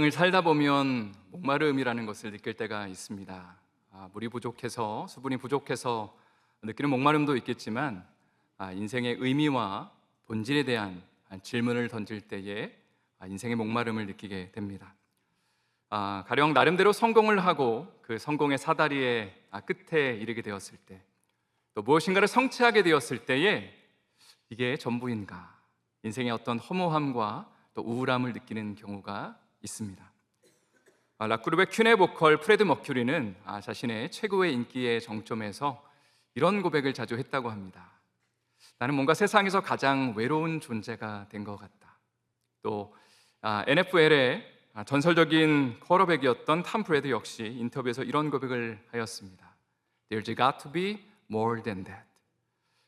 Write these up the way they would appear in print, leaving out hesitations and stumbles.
인생을 살다 보면 목마름이라는 것을 느낄 때가 있습니다. 물이 부족해서, 수분이 부족해서 느끼는 목마름도 있겠지만, 인생의 의미와 본질에 대한 질문을 던질 때에 인생의 목마름을 느끼게 됩니다. 가령 나름대로 성공을 하고 그 성공의 사다리의 끝에 이르게 되었을 때, 또 무엇인가를 성취하게 되었을 때에 이게 전부인가? 인생의 어떤 허무함과 또 우울함을 느끼는 경우가 있습니다. 락그룹의 퀸의 보컬 프레드 머큐리는 자신의 최고의 인기의 정점에서 이런 고백을 자주 했다고 합니다. 나는 뭔가 세상에서 가장 외로운 존재가 된 것 같다. 또 NFL의 전설적인 쿼터백이었던 탐 브래드 역시 인터뷰에서 이런 고백을 하였습니다. There's got to be more than that.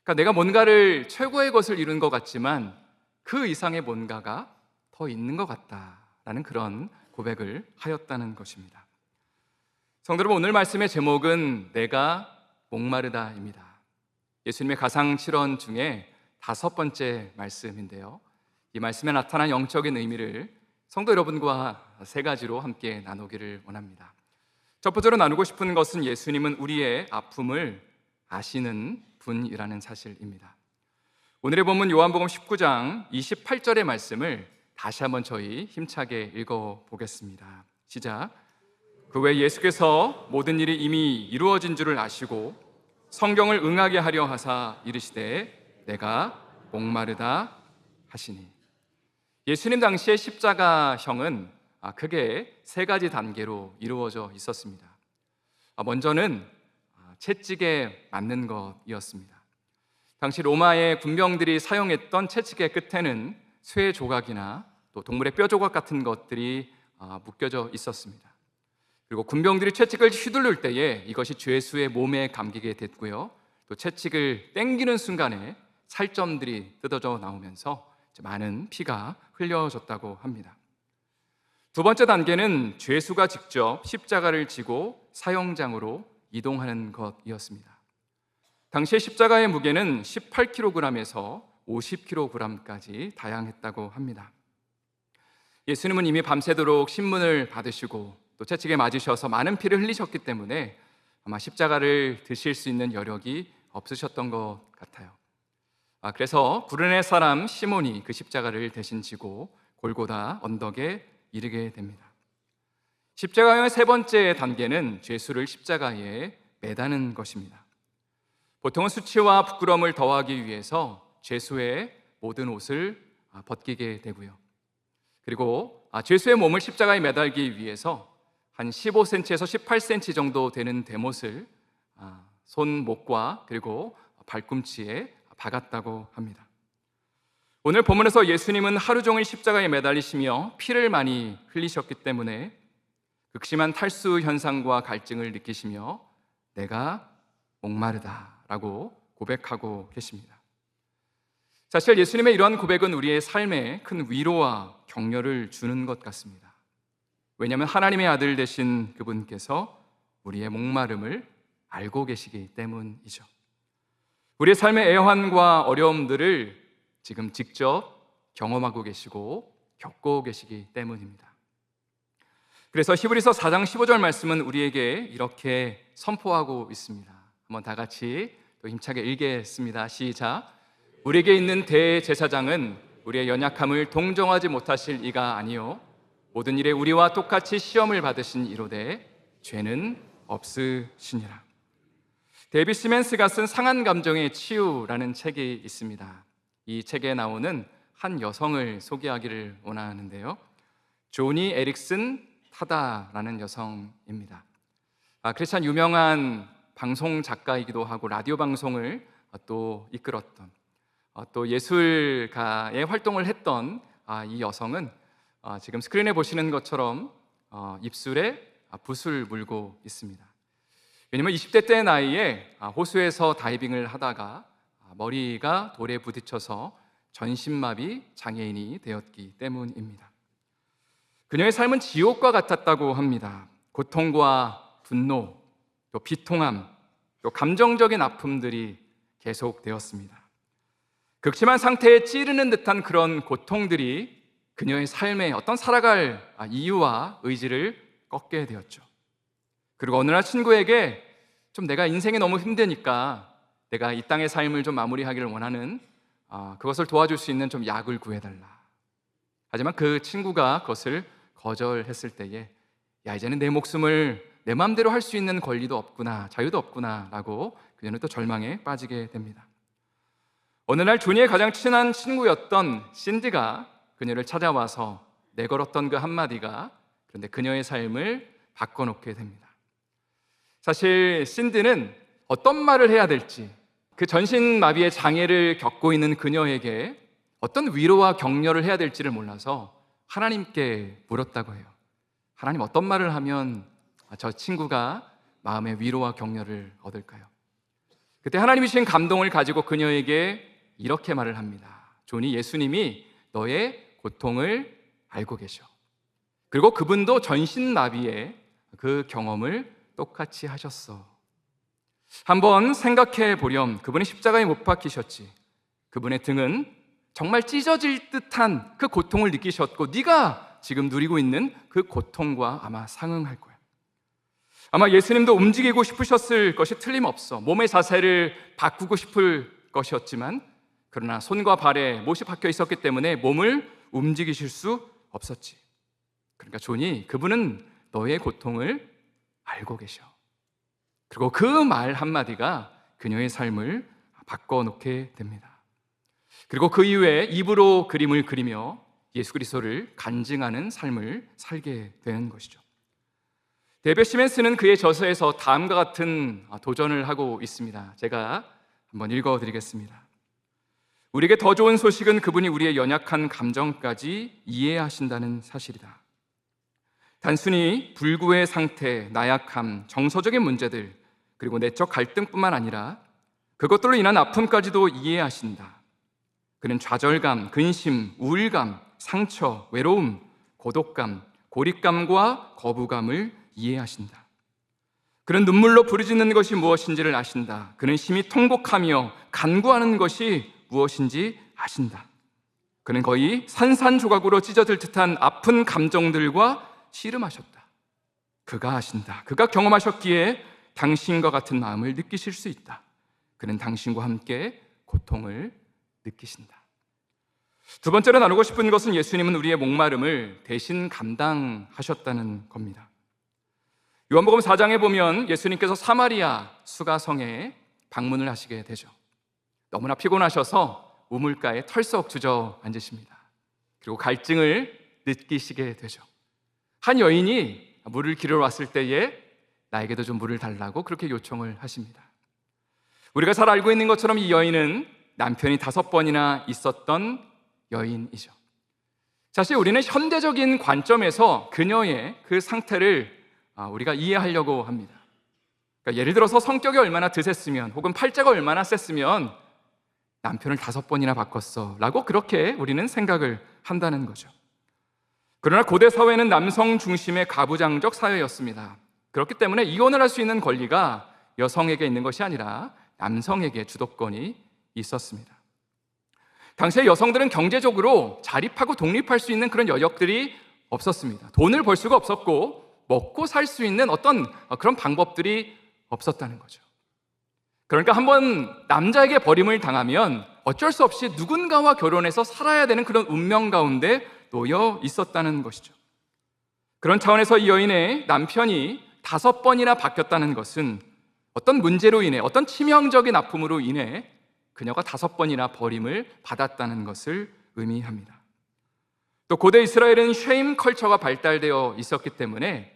그러니까 내가 뭔가를 최고의 것을 이룬 것 같지만 그 이상의 뭔가가 더 있는 것 같다라는 그런 고백을 하였다는 것입니다. 성도 여러분, 오늘 말씀의 제목은 내가 목마르다입니다. 예수님의 가상칠언 중에 5번째 말씀인데요, 이 말씀에 나타난 영적인 의미를 성도 여러분과 3가지로 함께 나누기를 원합니다. 첫 번째로 나누고 싶은 것은 예수님은 우리의 아픔을 아시는 분이라는 사실입니다. 오늘의 본문 요한복음 19장 28절의 말씀을 다시 한번 저희 힘차게 읽어보겠습니다. 시작. 그 외에 예수께서 모든 일이 이미 이루어진 줄을 아시고 성경을 응하게 하려 하사 이르시되 내가 목마르다 하시니. 예수님 당시의 십자가형은 크게 3가지 단계로 이루어져 있었습니다. 먼저는 채찍에 맞는 것이었습니다. 당시 로마의 군병들이 사용했던 채찍의 끝에는 쇠 조각이나 또 동물의 뼈 조각 같은 것들이 묶여져 있었습니다. 그리고 군병들이 채찍을 휘두를 때에 이것이 죄수의 몸에 감기게 됐고요, 또 채찍을 땡기는 순간에 살점들이 뜯어져 나오면서 많은 피가 흘려졌다고 합니다. 두 번째 단계는 죄수가 직접 십자가를 지고 사형장으로 이동하는 것이었습니다. 당시의 십자가의 무게는 18kg에서 50kg까지 다양했다고 합니다. 예수님은 이미 밤새도록 신문을 받으시고 또 채찍에 맞으셔서 많은 피를 흘리셨기 때문에 아마 십자가를 드실 수 있는 여력이 없으셨던 것 같아요. 그래서 구레네 사람 시몬이 그 십자가를 대신 지고 골고다 언덕에 이르게 됩니다. 십자가의 3번째 단계는 죄수를 십자가에 매다는 것입니다. 보통은 수치와 부끄러움을 더하기 위해서 죄수의 모든 옷을 벗기게 되고요, 그리고 죄수의 몸을 십자가에 매달기 위해서 한 15cm에서 18cm 정도 되는 대못을 손목과 그리고 발꿈치에 박았다고 합니다. 오늘 본문에서 예수님은 하루 종일 십자가에 매달리시며 피를 많이 흘리셨기 때문에 극심한 탈수 현상과 갈증을 느끼시며 내가 목마르다라고 고백하고 계십니다. 사실 예수님의 이러한 고백은 우리의 삶에 큰 위로와 격려를 주는 것 같습니다. 왜냐하면 하나님의 아들 되신 그분께서 우리의 목마름을 알고 계시기 때문이죠. 우리의 삶의 애환과 어려움들을 지금 직접 경험하고 계시고 겪고 계시기 때문입니다. 그래서 히브리서 4장 15절 말씀은 우리에게 이렇게 선포하고 있습니다. 한번 다 같이 또 힘차게 읽겠습니다. 시작. 우리에게 있는 대제사장은 우리의 연약함을 동정하지 못하실 이가 아니요 모든 일에 우리와 똑같이 시험을 받으신 이로되 죄는 없으시니라. 데이비 시멘스가 쓴 상한 감정의 치유라는 책이 있습니다. 이 책에 나오는 한 여성을 소개하기를 원하는데요, 조니 에릭슨 타다라는 여성입니다. 그래서 참 유명한 방송 작가이기도 하고 라디오 방송을 또 이끌었던 또 예술가의 활동을 했던 이 여성은 지금 스크린에 보시는 것처럼 입술에 붓을 물고 있습니다. 왜냐하면 20대 때 나이에 호수에서 다이빙을 하다가 머리가 돌에 부딪혀서 전신마비 장애인이 되었기 때문입니다. 그녀의 삶은 지옥과 같았다고 합니다. 고통과 분노, 또 비통함, 또 감정적인 아픔들이 계속되었습니다. 극심한 상태에 찌르는 듯한 그런 고통들이 그녀의 삶에 어떤 살아갈 이유와 의지를 꺾게 되었죠. 그리고 어느 날 친구에게 좀 내가 인생이 너무 힘드니까 내가 이 땅의 삶을 좀 마무리하기를 원하는 그것을 도와줄 수 있는 좀 약을 구해달라. 하지만 그 친구가 그것을 거절했을 때에 야, 이제는 내 목숨을 내 마음대로 할 수 있는 권리도 없구나, 자유도 없구나 라고 그녀는 또 절망에 빠지게 됩니다. 어느 날 조니의 가장 친한 친구였던 신디가 그녀를 찾아와서 내걸었던 그 한마디가 그런데 그녀의 삶을 바꿔놓게 됩니다. 사실 신디는 어떤 말을 해야 될지, 그 전신마비의 장애를 겪고 있는 그녀에게 어떤 위로와 격려를 해야 될지를 몰라서 하나님께 물었다고 해요. 하나님, 어떤 말을 하면 저 친구가 마음의 위로와 격려를 얻을까요? 그때 하나님이 주신 감동을 가지고 그녀에게 이렇게 말을 합니다. 조니, 예수님이 너의 고통을 알고 계셔. 그리고 그분도 전신마비의 그 경험을 똑같이 하셨어. 한번 생각해 보렴. 그분이 십자가에 못 박히셨지. 그분의 등은 정말 찢어질 듯한 그 고통을 느끼셨고 네가 지금 누리고 있는 그 고통과 아마 상응할 거야. 아마 예수님도 움직이고 싶으셨을 것이 틀림없어. 몸의 자세를 바꾸고 싶을 것이었지만 그러나 손과 발에 못이 박혀 있었기 때문에 몸을 움직이실 수 없었지. 그러니까 조니, 그분은 너의 고통을 알고 계셔. 그리고 그 말 한마디가 그녀의 삶을 바꿔놓게 됩니다. 그리고 그 이후에 입으로 그림을 그리며 예수 그리스도를 간증하는 삶을 살게 되는 것이죠. 데이빗 시멘스는 그의 저서에서 다음과 같은 도전을 하고 있습니다. 제가 한번 읽어드리겠습니다. 우리에게 더 좋은 소식은 그분이 우리의 연약한 감정까지 이해하신다는 사실이다. 단순히 불구의 상태, 나약함, 정서적인 문제들, 그리고 내적 갈등뿐만 아니라 그것들로 인한 아픔까지도 이해하신다. 그는 좌절감, 근심, 우울감, 상처, 외로움, 고독감, 고립감과 거부감을 이해하신다. 그는 눈물로 부르짖는 것이 무엇인지를 아신다. 그는 심히 통곡하며 간구하는 것이 무엇인지 아신다. 그는 거의 산산조각으로 찢어질 듯한 아픈 감정들과 씨름하셨다. 그가 아신다. 그가 경험하셨기에 당신과 같은 마음을 느끼실 수 있다. 그는 당신과 함께 고통을 느끼신다. 두 번째로 나누고 싶은 것은 예수님은 우리의 목마름을 대신 감당하셨다는 겁니다. 요한복음 4장에 보면 예수님께서 사마리아 수가성에 방문을 하시게 되죠. 너무나 피곤하셔서 우물가에 털썩 주저앉으십니다. 그리고 갈증을 느끼시게 되죠. 한 여인이 물을 기르러 왔을 때에 나에게도 좀 물을 달라고 그렇게 요청을 하십니다. 우리가 잘 알고 있는 것처럼 이 여인은 남편이 5번이나 있었던 여인이죠. 사실 우리는 현대적인 관점에서 그녀의 그 상태를 우리가 이해하려고 합니다. 그러니까 예를 들어서 성격이 얼마나 드셌으면 혹은 팔자가 얼마나 셌으면 남편을 5번이나 바꿨어 라고 그렇게 우리는 생각을 한다는 거죠. 그러나 고대 사회는 남성 중심의 가부장적 사회였습니다. 그렇기 때문에 이혼을 할 수 있는 권리가 여성에게 있는 것이 아니라 남성에게 주도권이 있었습니다. 당시에 여성들은 경제적으로 자립하고 독립할 수 있는 그런 여력들이 없었습니다. 돈을 벌 수가 없었고 먹고 살 수 있는 어떤 그런 방법들이 없었다는 거죠. 그러니까 한번 남자에게 버림을 당하면 어쩔 수 없이 누군가와 결혼해서 살아야 되는 그런 운명 가운데 놓여 있었다는 것이죠. 그런 차원에서 이 여인의 남편이 5번이나 바뀌었다는 것은 어떤 문제로 인해, 어떤 치명적인 아픔으로 인해 그녀가 5번이나 버림을 받았다는 것을 의미합니다. 또 고대 이스라엘은 쉐임 컬처가 발달되어 있었기 때문에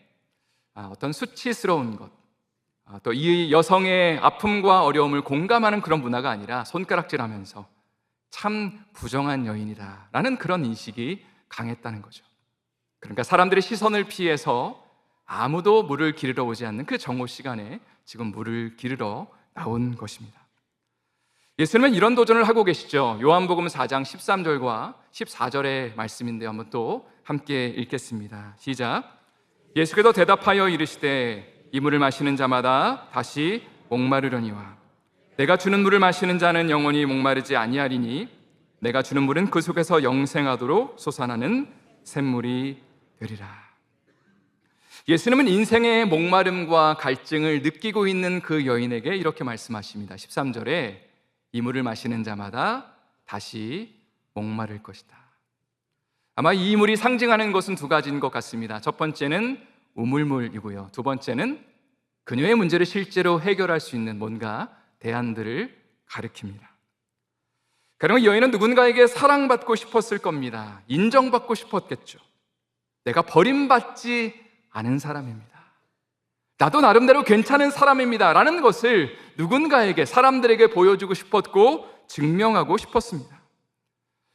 어떤 수치스러운 것, 또 이 여성의 아픔과 어려움을 공감하는 그런 문화가 아니라 손가락질하면서 참 부정한 여인이다 라는 그런 인식이 강했다는 거죠. 그러니까 사람들의 시선을 피해서 아무도 물을 기르러 오지 않는 그 정오 시간에 지금 물을 기르러 나온 것입니다. 예수님은 이런 도전을 하고 계시죠. 요한복음 4장 13절과 14절의 말씀인데 한번 또 함께 읽겠습니다. 시작. 예수께서 대답하여 이르시되 이 물을 마시는 자마다 다시 목마르려니와 내가 주는 물을 마시는 자는 영원히 목마르지 아니하리니 내가 주는 물은 그 속에서 영생하도록 솟아나는 샘물이 되리라. 예수님은 인생의 목마름과 갈증을 느끼고 있는 그 여인에게 이렇게 말씀하십니다. 13절에 이 물을 마시는 자마다 다시 목마를 것이다. 아마 이 물이 상징하는 것은 두 가지인 것 같습니다. 첫 번째는 우물물이고요, 두 번째는 그녀의 문제를 실제로 해결할 수 있는 뭔가 대안들을 가리킵니다. 그러면 여인은 누군가에게 사랑받고 싶었을 겁니다. 인정받고 싶었겠죠. 내가 버림받지 않은 사람입니다. 나도 나름대로 괜찮은 사람입니다 라는 것을 누군가에게, 사람들에게 보여주고 싶었고 증명하고 싶었습니다.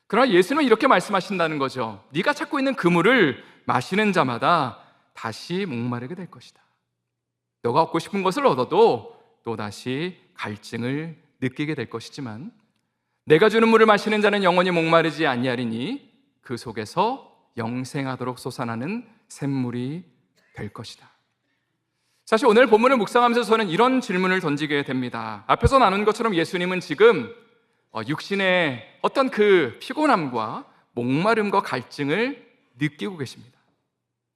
그러나 예수님은 이렇게 말씀하신다는 거죠. 네가 찾고 있는 그 물을 마시는 자마다 다시 목마르게 될 것이다. 너가 얻고 싶은 것을 얻어도 또다시 갈증을 느끼게 될 것이지만 내가 주는 물을 마시는 자는 영원히 목마르지 아니하리니 그 속에서 영생하도록 솟아나는 샘물이 될 것이다. 사실 오늘 본문을 묵상하면서 저는 이런 질문을 던지게 됩니다. 앞에서 나눈 것처럼 예수님은 지금 육신의 어떤 그 피곤함과 목마름과 갈증을 느끼고 계십니다.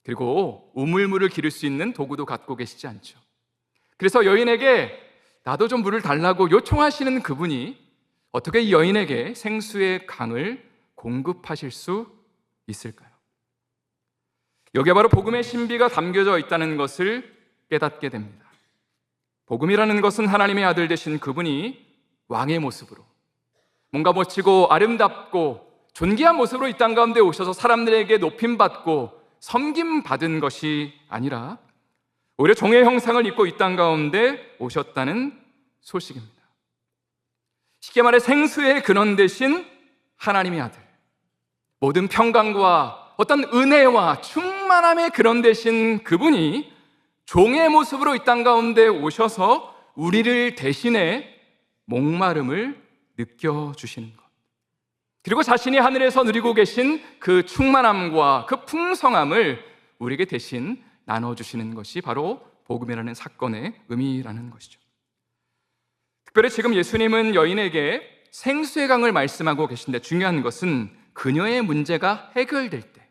그리고 우물물을 기를 수 있는 도구도 갖고 계시지 않죠. 그래서 여인에게 나도 좀 물을 달라고 요청하시는 그분이 어떻게 이 여인에게 생수의 강을 공급하실 수 있을까요? 여기에 바로 복음의 신비가 담겨져 있다는 것을 깨닫게 됩니다. 복음이라는 것은 하나님의 아들 되신 그분이 왕의 모습으로 뭔가 멋지고 아름답고 존귀한 모습으로 이 땅 가운데 오셔서 사람들에게 높임받고 섬김받은 것이 아니라 오히려 종의 형상을 입고 이 땅 가운데 오셨다는 소식입니다. 쉽게 말해 생수의 근원 되신 하나님의 아들, 모든 평강과 어떤 은혜와 충만함의 근원 되신 그분이 종의 모습으로 이 땅 가운데 오셔서 우리를 대신해 목마름을 느껴주시는 것, 그리고 자신이 하늘에서 누리고 계신 그 충만함과 그 풍성함을 우리에게 대신 나눠주시는 것이 바로 복음이라는 사건의 의미라는 것이죠. 특별히 지금 예수님은 여인에게 생수의 강을 말씀하고 계신데 중요한 것은 그녀의 문제가 해결될 때,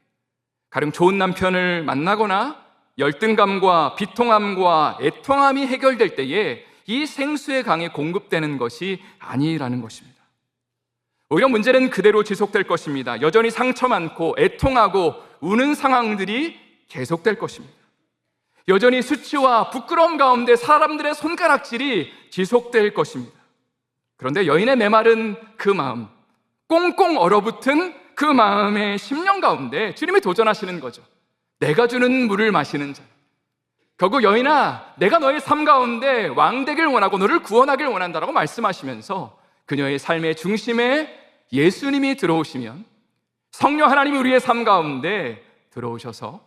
가령 좋은 남편을 만나거나 열등감과 비통함과 애통함이 해결될 때에 이 생수의 강이 공급되는 것이 아니라는 것입니다. 오히려 문제는 그대로 지속될 것입니다. 여전히 상처 많고 애통하고 우는 상황들이 계속될 것입니다. 여전히 수치와 부끄러움 가운데 사람들의 손가락질이 지속될 것입니다. 그런데 여인의 메마른 그 마음, 꽁꽁 얼어붙은 그 마음의 심령 가운데 주님이 도전하시는 거죠. 내가 주는 물을 마시는 자, 결국 여인아, 내가 너의 삶 가운데 왕되길 원하고 너를 구원하길 원한다라고 말씀하시면서 그녀의 삶의 중심에 예수님이 들어오시면 성령 하나님이 우리의 삶 가운데 들어오셔서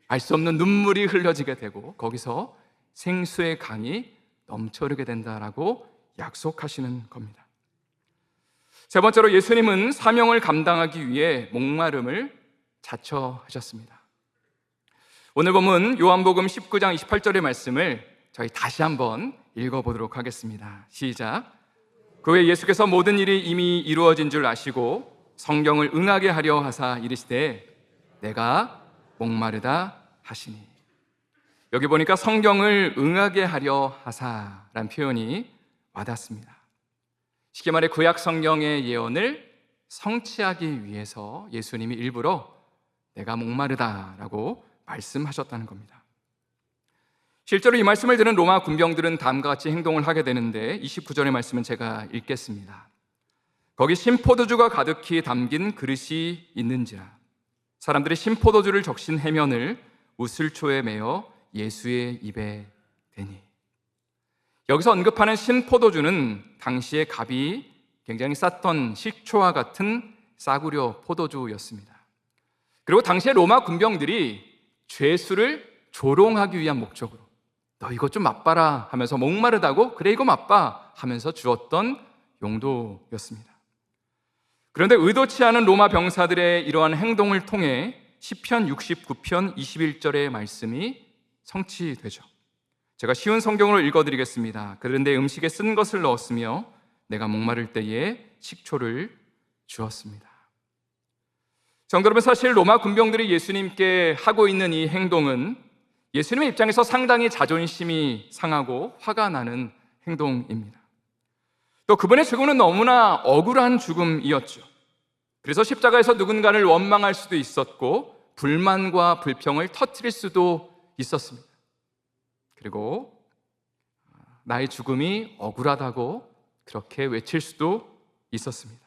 알 수 없는 눈물이 흘려지게 되고 거기서 생수의 강이 넘쳐흐르게 된다라고 약속하시는 겁니다. 세 번째로 예수님은 사명을 감당하기 위해 목마름을 자처하셨습니다. 오늘 본문 요한복음 19장 28절의 말씀을 저희 다시 한번 읽어보도록 하겠습니다. 시작. 그 후에 예수께서 모든 일이 이미 이루어진 줄 아시고 성경을 응하게 하려 하사 이르시되 내가 목마르다 하시니. 여기 보니까 성경을 응하게 하려 하사라는 표현이 와닿습니다. 쉽게 말해 구약 성경의 예언을 성취하기 위해서 예수님이 일부러 내가 목마르다라고 말씀하셨다는 겁니다. 실제로 이 말씀을 들은 로마 군병들은 다음과 같이 행동을 하게 되는데 29절의 말씀은 제가 읽겠습니다. 거기 신포도주가 가득히 담긴 그릇이 있는지라 사람들이 신포도주를 적신 해면을 우슬초에 매어 예수의 입에 대니. 여기서 언급하는 신포도주는 당시의 값이 굉장히 쌌던 식초와 같은 싸구려 포도주였습니다. 그리고 당시의 로마 군병들이 죄수를 조롱하기 위한 목적으로 너 이것 좀 맛봐라 하면서 목마르다고 그래 이거 맛봐 하면서 주었던 용도였습니다. 그런데 의도치 않은 로마 병사들의 이러한 행동을 통해 시편 69편 21절의 말씀이 성취되죠. 제가 쉬운 성경으로 읽어드리겠습니다. 그런데 음식에 쓴 것을 넣었으며 내가 목마를 때에 식초를 주었습니다. 성도 여러분, 사실 로마 군병들이 예수님께 하고 있는 이 행동은 예수님의 입장에서 상당히 자존심이 상하고 화가 나는 행동입니다. 또 그분의 죽음은 너무나 억울한 죽음이었죠. 그래서 십자가에서 누군가를 원망할 수도 있었고 불만과 불평을 터뜨릴 수도 있었습니다. 그리고 나의 죽음이 억울하다고 그렇게 외칠 수도 있었습니다.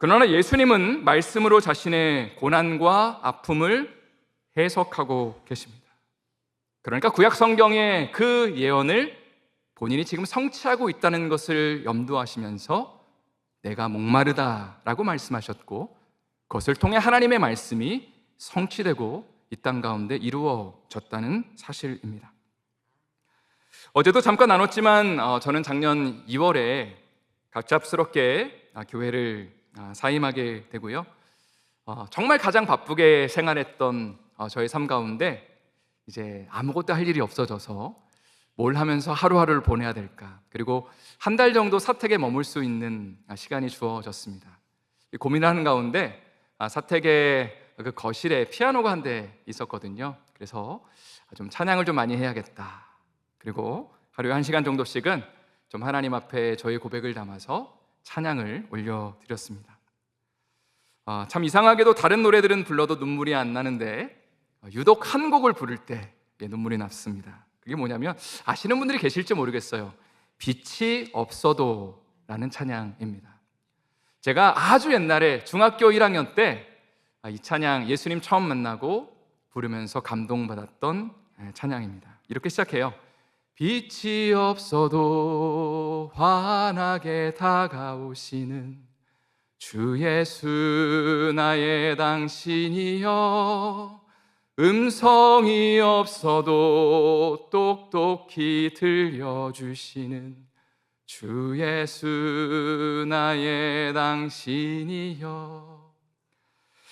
그러나 예수님은 말씀으로 자신의 고난과 아픔을 해석하고 계십니다. 그러니까 구약 성경의 그 예언을 본인이 지금 성취하고 있다는 것을 염두하시면서 내가 목마르다라고 말씀하셨고 그것을 통해 하나님의 말씀이 성취되고 이 땅 가운데 이루어졌다는 사실입니다. 어제도 잠깐 나눴지만 저는 작년 2월에 갑작스럽게 교회를 사임하게 되고요. 정말 가장 바쁘게 생활했던 저의 삶 가운데 이제 아무것도 할 일이 없어져서 뭘 하면서 하루하루를 보내야 될까, 그리고 한 달 정도 사택에 머물 수 있는 시간이 주어졌습니다. 고민하는 가운데 사택의 그 거실에 피아노가 한 대 있었거든요. 그래서 좀 찬양을 좀 많이 해야겠다. 그리고 하루에 1시간 정도씩은 좀 하나님 앞에 저의 고백을 담아서 찬양을 올려드렸습니다. 참 이상하게도 다른 노래들은 불러도 눈물이 안 나는데 유독 한 곡을 부를 때 눈물이 났습니다. 그게 뭐냐면 아시는 분들이 계실지 모르겠어요. 빛이 없어도 라는 찬양입니다. 제가 아주 옛날에 중학교 1학년 때 이 찬양 예수님 처음 만나고 부르면서 감동받았던 찬양입니다. 이렇게 시작해요. 빛이 없어도 환하게 다가오시는 주 예수 나의 당신이여, 음성이 없어도 똑똑히 들려주시는 주 예수 나의 당신이여.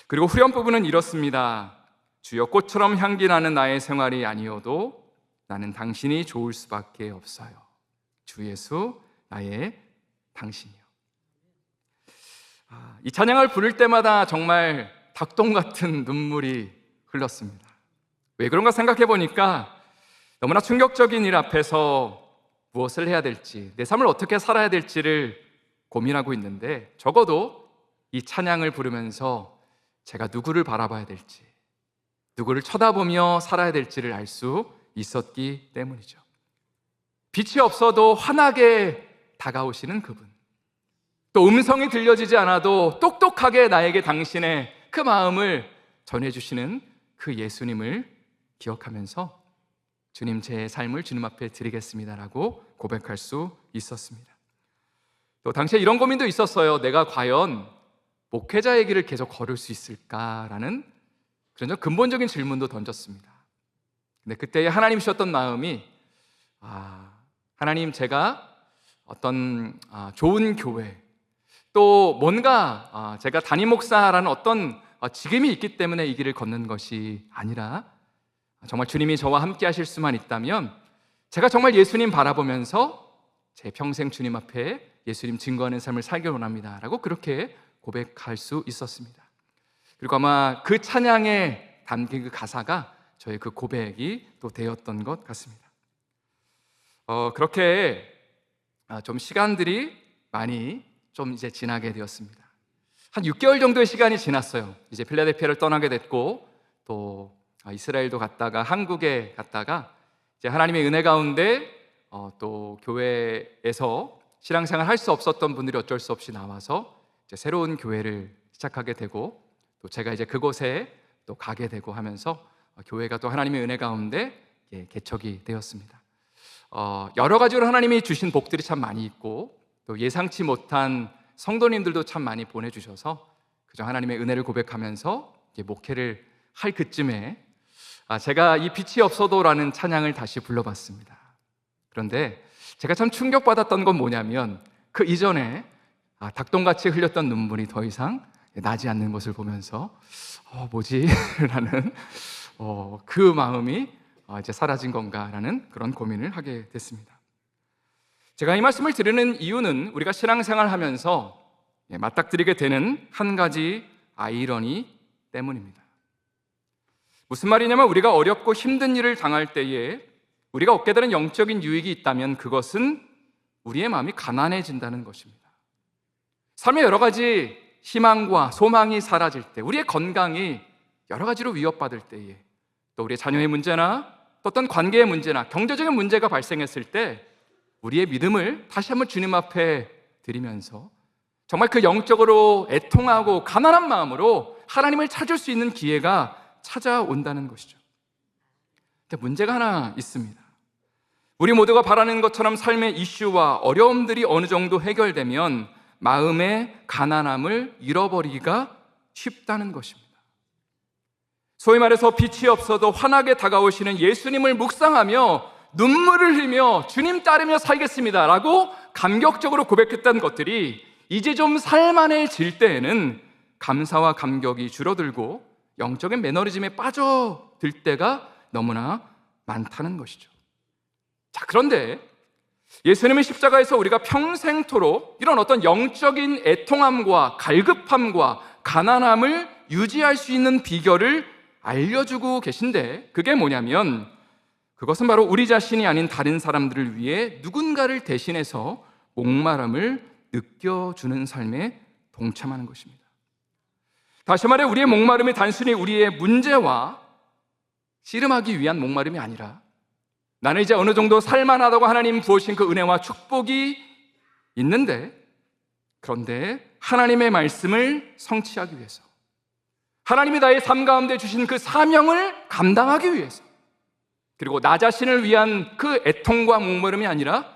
그리고 후렴 부분은 이렇습니다. 주여 꽃처럼 향기 나는 나의 생활이 아니어도 나는 당신이 좋을 수밖에 없어요. 주 예수 나의 당신이요. 이 찬양을 부를 때마다 정말 닭똥 같은 눈물이 흘렀습니다. 왜 그런가 생각해 보니까 너무나 충격적인 일 앞에서 무엇을 해야 될지, 내 삶을 어떻게 살아야 될지를 고민하고 있는데 적어도 이 찬양을 부르면서 제가 누구를 바라봐야 될지, 누구를 쳐다보며 살아야 될지를 알 수 있었기 때문이죠. 빛이 없어도 환하게 다가오시는 그분, 또 음성이 들려지지 않아도 똑똑하게 나에게 당신의 그 마음을 전해주시는 그 예수님을 기억하면서 주님, 제 삶을 주님 앞에 드리겠습니다라고 고백할 수 있었습니다. 또 당시에 이런 고민도 있었어요. 내가 과연 목회자의 길을 계속 걸을 수 있을까라는 그런 좀 근본적인 질문도 던졌습니다. 근데 그때의 하나님 주셨던 마음이 하나님, 제가 어떤 좋은 교회, 또 뭔가 제가 담임 목사라는 어떤 직임이 있기 때문에 이 길을 걷는 것이 아니라 정말 주님이 저와 함께 하실 수만 있다면 제가 정말 예수님 바라보면서 제 평생 주님 앞에 예수님 증거하는 삶을 살기 원합니다 라고 그렇게 고백할 수 있었습니다. 그리고 아마 그 찬양에 담긴 그 가사가 저의 그 고백이 또 되었던 것 같습니다. 그렇게 좀 시간들이 많이 좀 이제 지나게 되었습니다. 한 6개월 정도의 시간이 지났어요. 이제 필라델피아를 떠나게 됐고 또 이스라엘도 갔다가 한국에 갔다가 이제 하나님의 은혜 가운데 또 교회에서 신앙생활 할 수 없었던 분들이 어쩔 수 없이 나와서 이제 새로운 교회를 시작하게 되고 또 제가 이제 그곳에 또 가게 되고 하면서 교회가 또 하나님의 은혜 가운데 개척이 되었습니다. 여러 가지로 하나님이 주신 복들이 참 많이 있고 또 예상치 못한 성도님들도 참 많이 보내주셔서 그저 하나님의 은혜를 고백하면서 목회를 할 그쯤에 제가 이 빛이 없어도라는 찬양을 다시 불러봤습니다. 그런데 제가 참 충격받았던 건 뭐냐면 그 이전에 닭똥같이 흘렸던 눈물이 더 이상 나지 않는 것을 보면서 뭐지? 라는 그 마음이 이제 사라진 건가라는 그런 고민을 하게 됐습니다. 제가 이 말씀을 드리는 이유는 우리가 신앙생활 하면서 맞닥뜨리게 되는 한 가지 아이러니 때문입니다. 무슨 말이냐면 우리가 어렵고 힘든 일을 당할 때에 우리가 얻게 되는 영적인 유익이 있다면 그것은 우리의 마음이 가난해진다는 것입니다. 삶의 여러 가지 희망과 소망이 사라질 때, 우리의 건강이 여러 가지로 위협받을 때에, 또 우리의 자녀의 문제나 또 어떤 관계의 문제나 경제적인 문제가 발생했을 때 우리의 믿음을 다시 한번 주님 앞에 드리면서 정말 그 영적으로 애통하고 가난한 마음으로 하나님을 찾을 수 있는 기회가 찾아온다는 것이죠. 근데 문제가 하나 있습니다. 우리 모두가 바라는 것처럼 삶의 이슈와 어려움들이 어느 정도 해결되면 마음의 가난함을 잃어버리기가 쉽다는 것입니다. 소위 말해서 빛이 없어도 환하게 다가오시는 예수님을 묵상하며 눈물을 흘리며 주님 따르며 살겠습니다 라고 감격적으로 고백했던 것들이 이제 좀 살만해질 때에는 감사와 감격이 줄어들고 영적인 매너리즘에 빠져들 때가 너무나 많다는 것이죠. 자, 그런데 예수님의 십자가에서 우리가 평생토록 이런 어떤 영적인 애통함과 갈급함과 가난함을 유지할 수 있는 비결을 알려주고 계신데, 그게 뭐냐면 그것은 바로 우리 자신이 아닌 다른 사람들을 위해 누군가를 대신해서 목마름을 느껴주는 삶에 동참하는 것입니다. 다시 말해 우리의 목마름이 단순히 우리의 문제와 씨름하기 위한 목마름이 아니라 나는 이제 어느 정도 살만하다고 하나님 부으신 그 은혜와 축복이 있는데, 그런데 하나님의 말씀을 성취하기 위해서, 하나님이 나의 삶 가운데 주신 그 사명을 감당하기 위해서, 그리고 나 자신을 위한 그 애통과 목마름이 아니라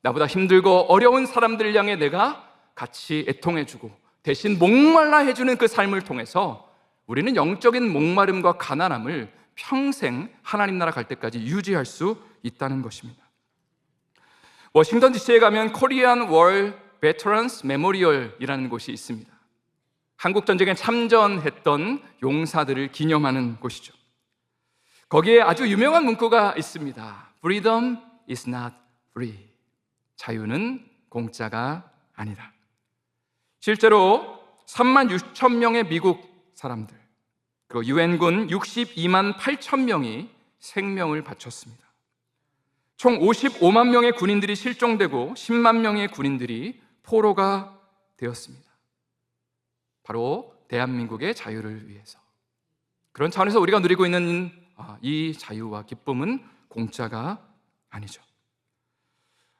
나보다 힘들고 어려운 사람들을 향해 내가 같이 애통해주고 대신 목말라 해주는 그 삶을 통해서 우리는 영적인 목마름과 가난함을 평생 하나님 나라 갈 때까지 유지할 수 있다는 것입니다. 워싱턴 DC에 가면 코리안 월 베터런스 메모리얼이라는 곳이 있습니다. 한국 전쟁에 참전했던 용사들을 기념하는 곳이죠. 거기에 아주 유명한 문구가 있습니다. Freedom is not free. 자유는 공짜가 아니다. 실제로 3만 6천 명의 미국 사람들, 그리고 유엔군 62만 8천 명이 생명을 바쳤습니다. 총 55만 명의 군인들이 실종되고 10만 명의 군인들이 포로가 되었습니다. 바로 대한민국의 자유를 위해서. 그런 차원에서 우리가 누리고 있는 이 자유와 기쁨은 공짜가 아니죠.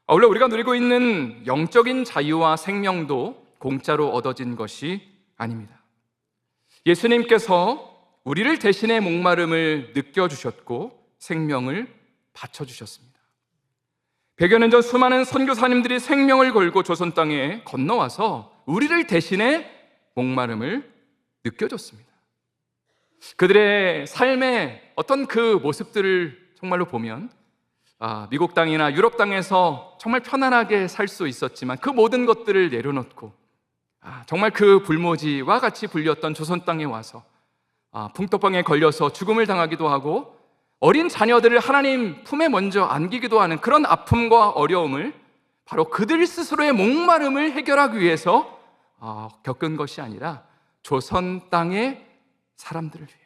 원래 우리가 누리고 있는 영적인 자유와 생명도 공짜로 얻어진 것이 아닙니다. 예수님께서 우리를 대신해 목마름을 느껴주셨고 생명을 바쳐주셨습니다. 100여 년 전 수많은 선교사님들이 생명을 걸고 조선 땅에 건너와서 우리를 대신해 목마름을 느껴줬습니다. 그들의 삶의 어떤 그 모습들을 정말로 보면 미국 땅이나 유럽 땅에서 정말 편안하게 살 수 있었지만 그 모든 것들을 내려놓고 정말 그 불모지와 같이 불렸던 조선 땅에 와서 풍토병에 걸려서 죽음을 당하기도 하고 어린 자녀들을 하나님 품에 먼저 안기기도 하는 그런 아픔과 어려움을 바로 그들 스스로의 목마름을 해결하기 위해서 겪은 것이 아니라 조선 땅의 사람들을 위해,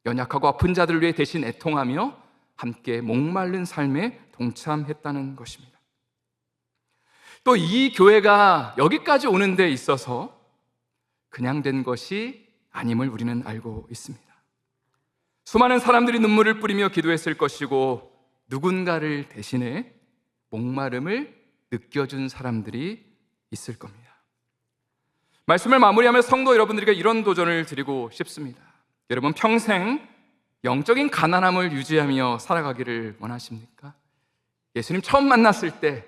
연약하고 아픈 자들을 위해 대신 애통하며 함께 목마른 삶에 동참했다는 것입니다. 또 이 교회가 여기까지 오는 데 있어서 그냥 된 것이 아님을 우리는 알고 있습니다. 수많은 사람들이 눈물을 뿌리며 기도했을 것이고 누군가를 대신해 목마름을 느껴준 사람들이 있을 겁니다. 말씀을 마무리하며 성도 여러분들에게 이런 도전을 드리고 싶습니다. 여러분 평생 영적인 가난함을 유지하며 살아가기를 원하십니까? 예수님 처음 만났을 때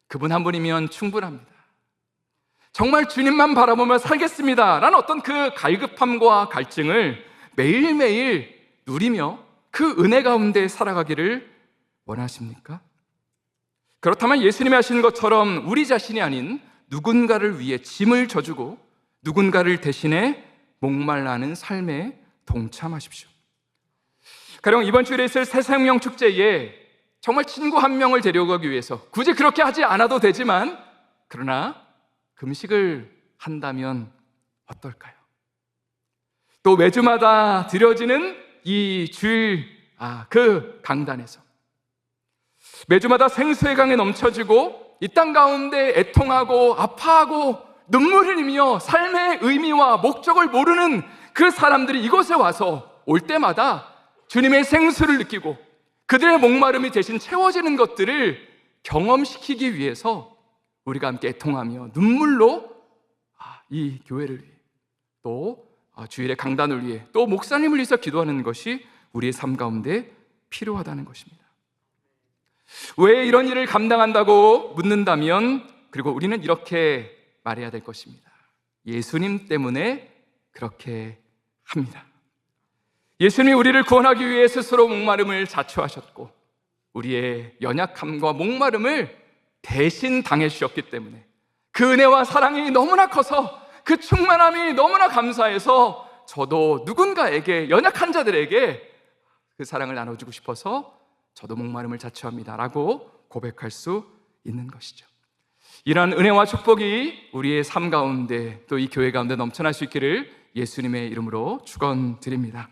그분 한 분이면 충분합니다. 정말 주님만 바라보며 살겠습니다 라는 어떤 그 갈급함과 갈증을 매일매일 누리며 그 은혜 가운데 살아가기를 원하십니까? 그렇다면 예수님이 하신 것처럼 우리 자신이 아닌 누군가를 위해 짐을 져주고 누군가를 대신해 목말라하는 삶에 동참하십시오. 가령 이번 주일에 있을 새생명 축제에 정말 친구 한 명을 데려가기 위해서 굳이 그렇게 하지 않아도 되지만 그러나 금식을 한다면 어떨까요? 또 매주마다 드려지는 이 주일 그 강단에서 매주마다 생수의 강에 넘쳐지고 이 땅 가운데 애통하고 아파하고 눈물을 흘리며 삶의 의미와 목적을 모르는 그 사람들이 이곳에 와서 올 때마다 주님의 생수를 느끼고 그들의 목마름이 대신 채워지는 것들을 경험시키기 위해서 우리가 함께 애통하며 눈물로 이 교회를 위해 또 주일의 강단을 위해 또 목사님을 위해서 기도하는 것이 우리의 삶 가운데 필요하다는 것입니다. 왜 이런 일을 감당한다고 묻는다면, 그리고 우리는 이렇게 말해야 될 것입니다. 예수님 때문에 그렇게 합니다. 예수님이 우리를 구원하기 위해 스스로 목마름을 자초하셨고 우리의 연약함과 목마름을 대신 당해 주셨기 때문에 그 은혜와 사랑이 너무나 커서 그 충만함이 너무나 감사해서 저도 누군가에게, 연약한 자들에게 그 사랑을 나눠주고 싶어서 저도 목마름을 자초합니다 라고 고백할 수 있는 것이죠. 이러한 은혜와 축복이 우리의 삶 가운데 또 이 교회 가운데 넘쳐날 수 있기를 예수님의 이름으로 축원드립니다.